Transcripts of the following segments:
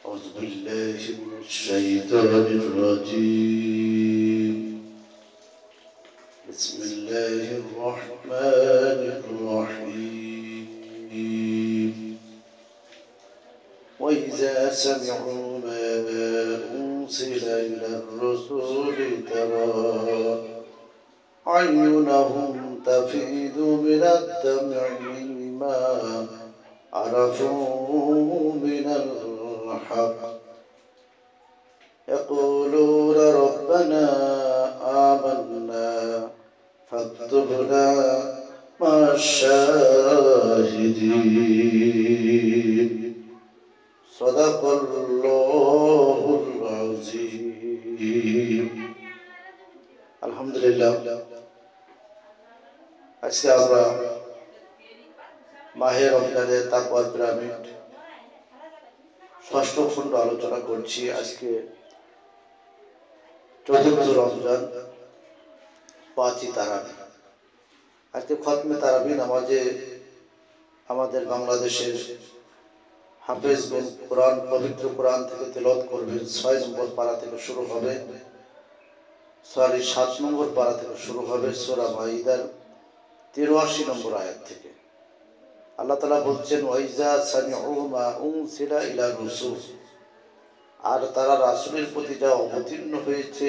أعوذ بالله من الشيطان الرجيم. بسم الله الرحمن الرحيم. وإذا سمعوا ما أنزل إلى الرسول ترى أعينهم تفيض من الدمع مما عرفوا من الحق يقولون ربنا آمنا فاكتبنا مع الشاهدين. صدق الله العظيم. আলহামদুলিল্লাহ, আজকে আমরা মাহে রমজানের তাকওয়ার পিরামিড ষষ্ঠ খণ্ড আলোচনা করছি। আজকে চতুর্থ রমজান, পাঁচই তারাবি। আজকে খতমে তারাবি নামাজে আমাদের বাংলাদেশের হাফেজগণ কোরআন, পবিত্র কোরআন থেকে তেলাওয়াত করবেন। 6 নম্বর পারা থেকে শুরু হবে, 7 নম্বর পারা থেকে শুরু হবে, সূরা মাইদার 83 নম্বর আয়াত থেকে। আল্লাহ তাআলা বলছেন, ওয়াইজা সামিউ মা উনসিলা ইলা রাসূল, আর তারা রাসূলের প্রতি যা অবতীর্ণ হয়েছে,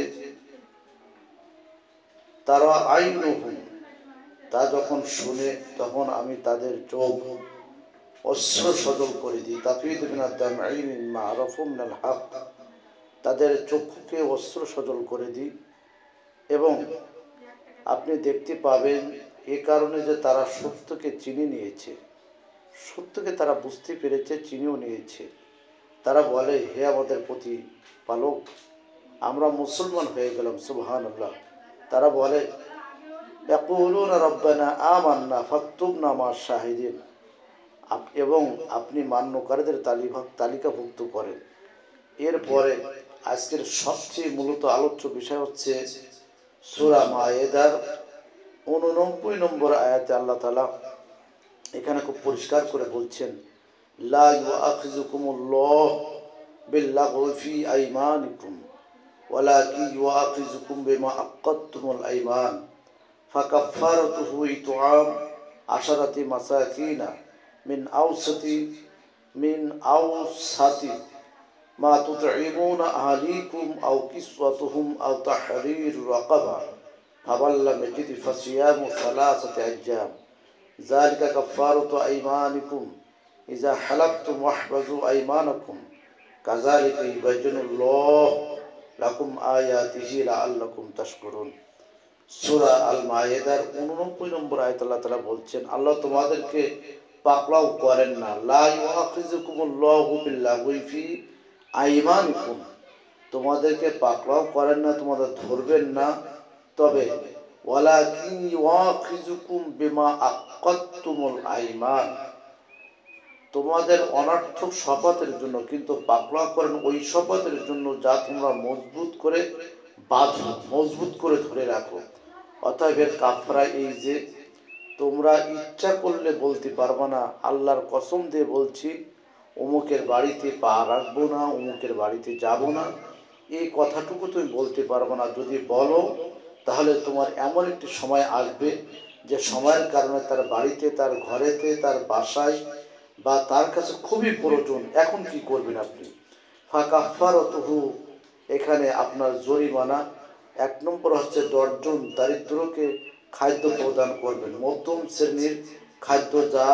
তারা আইনুহুম, তা যখন শুনে তখন আমি তাদের চোখ অশ্রু সজল করে দিই। তাফীদু মিনাদ দামঈ মিম্মা আরাফু মিনাল হক, তাদের চক্ষুকে অশ্রু সজল করে দিই। এবং আপনি দেখতে পাবেন এ কারণে যে তারা সত্যকে চিনে নিয়েছে, সত্যকে তারা বুঝতে পেরেছে, চিনেও নিয়েছে। তারা বলে, হে আমাদের প্রতিপালক, আমরা মুসলমান হয়ে গেলাম। সুবহানাল্লাহ। তারা বলে, ইয়াকুলুনা রব্বানা আমান্না ফাকতুবনা মা'আশ শাহিদিন, এবং আপনি মান্যকারীদের তালিকাভুক্ত করেন। এরপরে আজকের সবচেয়ে মূলত আলোচ্য বিষয় হচ্ছে সূরা মায়েদার 89 নম্বর আয়াতে আল্লাহ তাআলা এখানে খুব পরিষ্কার করে বলছেন, লা ইউআখিযুকুমুল্লাহু বিল্লাগwi ফি আইমানিকুম ওয়ালাকিন ইউআখিযুকুম বিমা আক্কাদতুমুল আইমান ফাকাফফারাতুহু ইতআম 10 মাসাকিনা মিন আওসাতি মা তুতঈমুনা আহলিকুম আও কিসওয়াতুহুম আও তাহরীরু রাকাবা ফামান লাম ইয়াজিদ ফাসিয়ামু 3 আইয়াম যালিকা কাফফারাতু আইমানিকুম ইযা হালাফতুম ওয়াহফাযু আইমানাকুম কাযালিকা ইউবায়্যিনুল্লাহু লাকুম আয়াতিহি লাআল্লাকুম তাশকুরুন। সূরা আল মায়েদার 89 নম্বর আয়াত আল্লাহ তাআলা বলছেন, আল্লাহ তোমাদেরকে পাকড়াও করেন না। লা ইউআখিযুকুমুল্লাহু বিল্লাগwi ফি আইমানিকুম, তোমাদেরকে পাকড়াও করেন না, তোমাদের ধরবেন না। তবে ওয়ালাকিন ইউআখিযুকুম বিমা আক্কাদতুমুল আইমান, তোমাদের অনর্থক শপথের জন্য কিন্তু পাকড়াও করেন ওই শপথের জন্য যা তোমরা মজবুত করে বাঁধো, মজবুত করে ধরে রাখো। অতএব এর কাফারা এই যে তোমরা ইচ্ছা করলে বলতে পারবে না, আল্লাহর কসম দিয়ে বলছি, অমুকের বাড়িতে পা রাখবো না, অমুকের বাড়িতে যাব না, এই কথাটুকু তুমি বলতে পারবে না। যদি বলো তাহলে তোমার এমন একটি সময় আসবে যে সময়ের কারণে তার বাড়িতে, তার ঘরেতে, তার বাসায় বা তার কাছে খুবই প্রয়োজন। এখন কি করবেন আপনি? ফাকাফফারাতুহু, এখানে আপনার জরিমানা 1 নম্বর হচ্ছে 10 জন দারিদ্রকে খাদ্য প্রদান করবেন, মধ্যম শ্রেণীর খাদ্য যা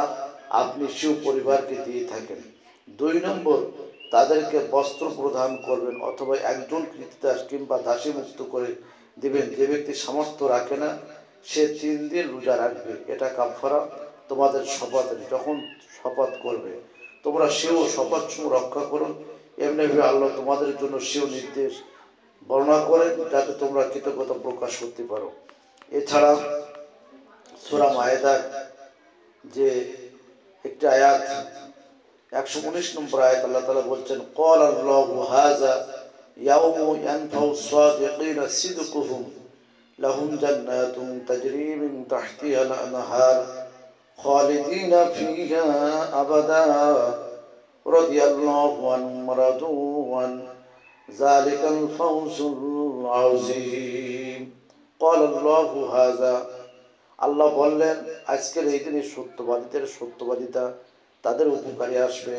আপনি শিশু পরিবারকে দিয়ে থাকেন। 2 নম্বর, তাদেরকে বস্ত্র প্রদান করবেন, অথবা একজন কৃতদাস কিংবা দাসী মুক্ত করে দিবেন। যে ব্যক্তি সামর্থ্য রাখে না সে 3 দিন রোজা রাখবে। এটা কাফারা তোমাদের শপথের। যখন শপথ করবে তোমরা সেও শপথ রক্ষা করো। এমনিভাবে আল্লাহ তোমাদের জন্য সেও নির্দেশ বর্ণনা করেন যাতে তোমরা কৃতজ্ঞতা প্রকাশ করতে পারো। এছাড়া সূরা মায়েদার যে একটি আয়াত 119 নম্বর আয়াত আল্লাহ তাআলা বলছেন, ক্বাল আল্লাহু হাযা ইয়াউমু ইয়ানফাউ সাদিকিনা সিদকুহুম লাহুম জান্নাতুন তাজরি মিন তাহতিহা আল আনহার খালিদিনা ফিহা আবাদা রাদিয়াল্লাহু আনহুম রাদু আন যালিকাল ফাওজুল আযীম। ক্বাল আল্লাহু হাযা, আল্লাহ বললেন আজকের এই দিনে সত্যবাদীদের সত্যবাদিতা তাদের উপকারে আসবে।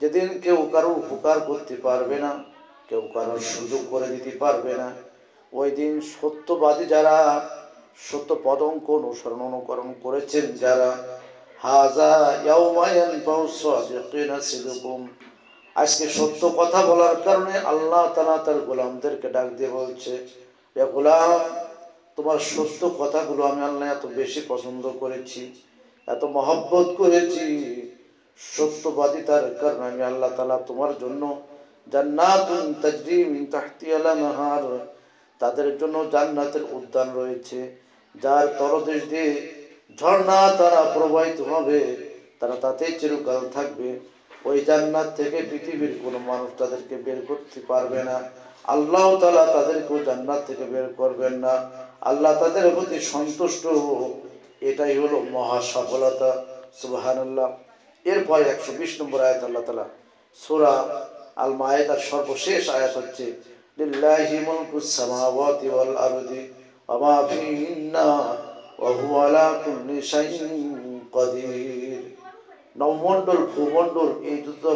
যেদিন কেউ কারো উপকার করতে পারবে না, কেউ কারোর সুযোগ করে দিতে পারবে না, ওই দিন সত্যবাদী যারা, সত্য পদঙ্ক অনুকরণ করেছেন যারা, হাযা ইয়াউমা ইয়ানফাউ সাদিকিনা সিদকুম, আজকে সত্য কথা বলার কারণে আল্লাহ তাআলা তার গোলামদেরকে ডাক দিয়ে বলছে, হে গোলাম, তোমার সত্য কথাগুলো আমি আল্লাহ এত বেশি পছন্দ করেছি, এত মহব্বত করেছি, সত্যবাদিতার কারণে আমি আল্লাহ তাআলা তোমার জন্য জান্নাতুন তাজরি মিন তাহতিহাল আনহার, তাদের জন্য জান্নাতের উদ্যান রয়েছে যার তলদেশ দিয়ে ঝর্ণা তারা প্রবাহিত হবে, তারা তাতে চিরকাল থাকবে। ওই জান্নাত থেকে পৃথিবীর কোনো মানুষ তাদেরকে বের করতে পারবে না। আল্লাহ তাআলা তাদেরকেও জান্নাত থেকে বের করবেন না। আল্লাহ তাদের প্রতি সন্তুষ্ট, এটাই হলো মহা সফলতা। সুবহানাল্লাহ। এরপরে 120 নম্বর আয়াত আল্লাহ তাআলা সূরা আল মায়েদার সর্বশেষ আয়াত হচ্ছে, লিল্লাহি মুলকুস সামাওয়াতি ওয়াল আরদি ওয়া মা ফিহিন্না ওয়া হুয়া আলা কুল্লি শাইইন কাদির। নবমণ্ডল ভূমণ্ডল, এই দুটো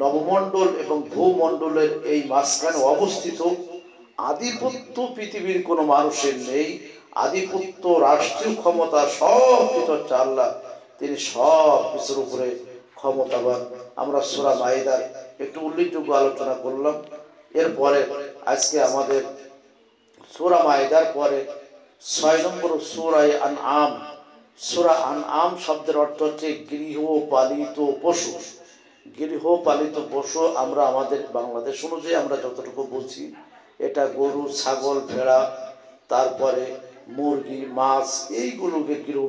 নবমণ্ডল এবং ভূমণ্ডলের এই মাঝখানে অবস্থিত আধিপত্য পৃথিবীর কোনো মানুষের নেই। আধিপত্য, রাষ্ট্রীয় ক্ষমতা সব কিছু হচ্ছে আল্লাহ, তিনি সব কিছুর উপরে ক্ষমতাবান। আমরা সূরা মাইদার একটু উল্লেখযোগ্য আলোচনা করলাম। এরপরে আজকে আমাদের সূরা মাইদার পরে 6 নম্বর সূরা আনআম। সূরা আনআম শব্দের অর্থ হচ্ছে গৃহপালিত পশু। গৃহপালিত পশু আমরা আমাদের বাংলাদেশ অনুযায়ী আমরা যতটুকু বুঝি, এটা গরু, ছাগল, ভেড়া, তারপরে মুরগি, মাছ, এইগুলোকে গৃহ